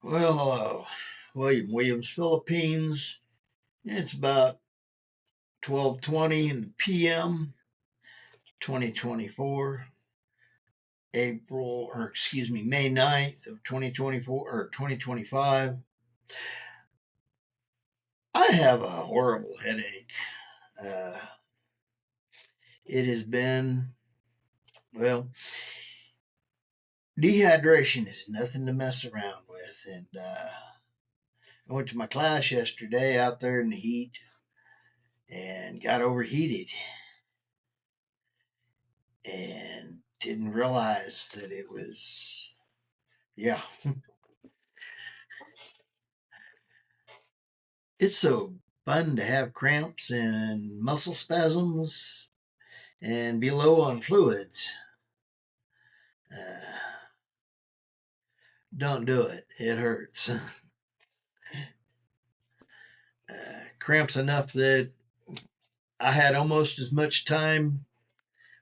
Well, hello. Williams, Philippines. It's about 12:20 in the PM, 2024, May 9th of 2024 or 2025. I have a horrible headache. Uh, it has been, well, dehydration is nothing to mess around with. And I went to my class yesterday out there in the heat and got overheated and didn't realize that it was, yeah, it's so fun to have cramps and muscle spasms and be low on fluids. Uh, don't do it, it hurts. Cramps enough that I had almost as much time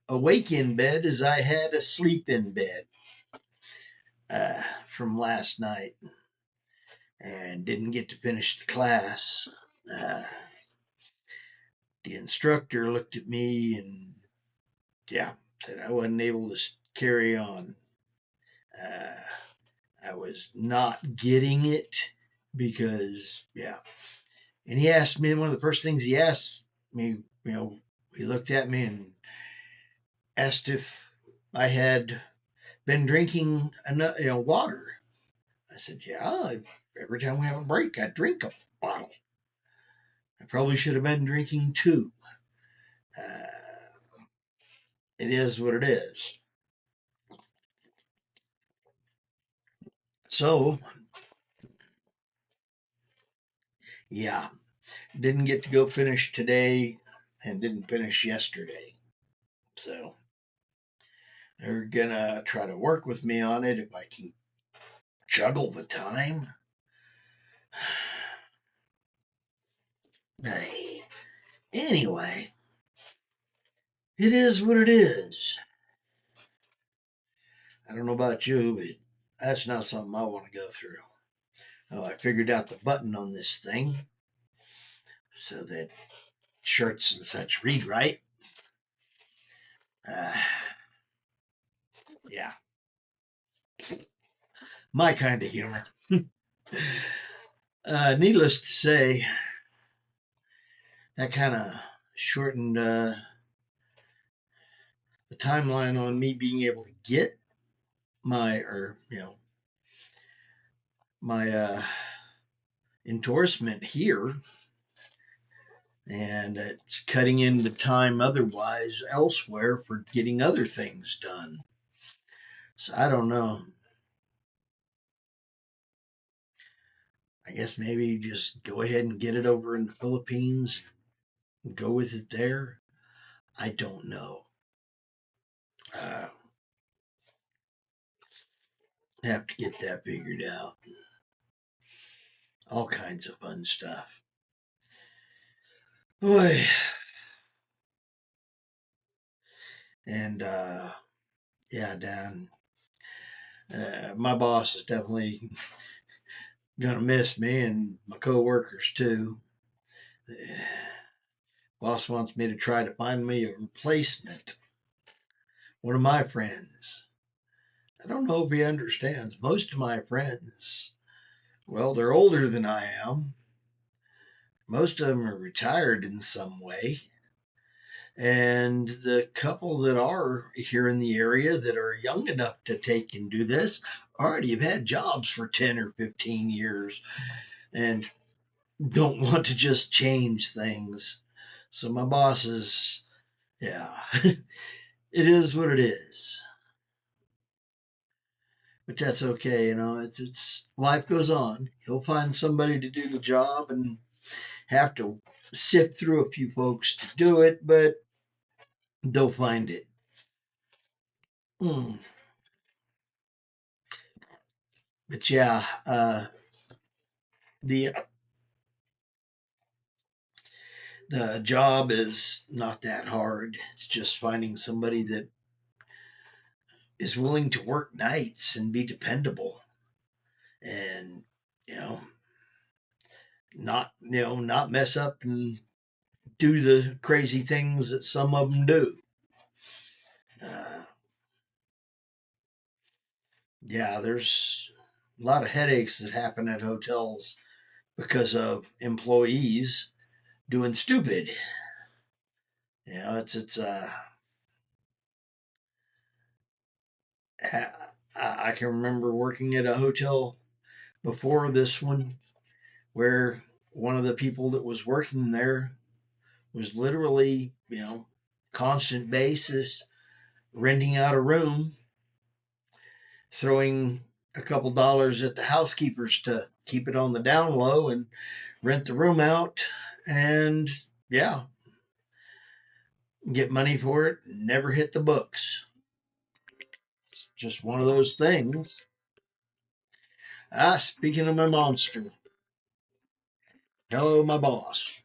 awake in bed as I had asleep in bed from last night and didn't get to finish the class. Uh, the instructor looked at me and, yeah, said I wasn't able to carry on. Uh, I was not getting it because, yeah. And he asked me, one of the first things he asked me, he looked at me and asked if I had been drinking enough, water. I said, yeah, every time we have a break, I drink a bottle. I probably should have been drinking two. Uh, it is what it is. So, yeah, didn't get to go finish today and didn't finish yesterday. So, they're gonna try to work with me on it if I can juggle the time. Anyway, it is what it is. I don't know about you, but that's not something I want to go through. Oh, I figured out the button on this thing so that shirts and such read right. Uh, yeah, my kind of humor. Needless to say, that kind of shortened the timeline on me being able to get my endorsement here, and it's cutting into time otherwise elsewhere for getting other things done. So I don't know. I guess maybe just go ahead and get it over in the Philippines and go with it there. I don't know. Uh, have to get that figured out. All kinds of fun stuff. Boy. And yeah, Dan, my boss is definitely gonna miss me and my coworkers too. Boss wants me to try to find me a replacement. One of my friends. I don't know if he understands. Most of my friends, well, they're older than I am. Most of them are retired in some way. And the couple that are here in the area that are young enough to take and do this already have had jobs for 10 or 15 years and don't want to just change things. So my boss is, yeah, it is what it is. But that's okay, it's life goes on. He'll find somebody to do the job and have to sift through a few folks to do it, but they'll find it. Mm. But yeah, the the job is not that hard. It's just finding somebody that is willing to work nights and be dependable. And you know, not mess up and do the crazy things that some of them do. Uh, yeah, there's a lot of headaches that happen at hotels because of employees doing stupid. It's I can remember working at a hotel before this one where one of the people that was working there was literally, constant basis renting out a room, throwing a couple dollars at the housekeepers to keep it on the down low and rent the room out and yeah, get money for it, never hit the books. It's just one of those things. Speaking of my monster, hello, my boss.